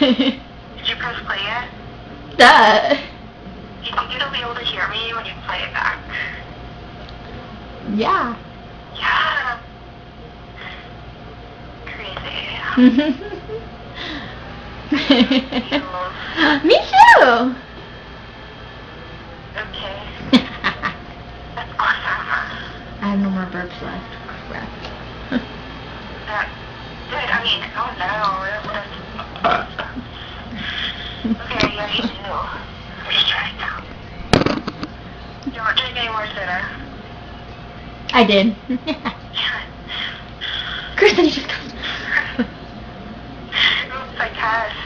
Did you press play yet? Duh. Do you think it'll be able to hear me when you play it back? Yeah. Yeah. Crazy. Me too. Okay. That's awesome. I have no more burps left. Crap. Good. I mean, oh no. Okay, yeah, you do. I'm just trying now. You want to drink any more soda? I did. Kristen, you just Oops, I passed.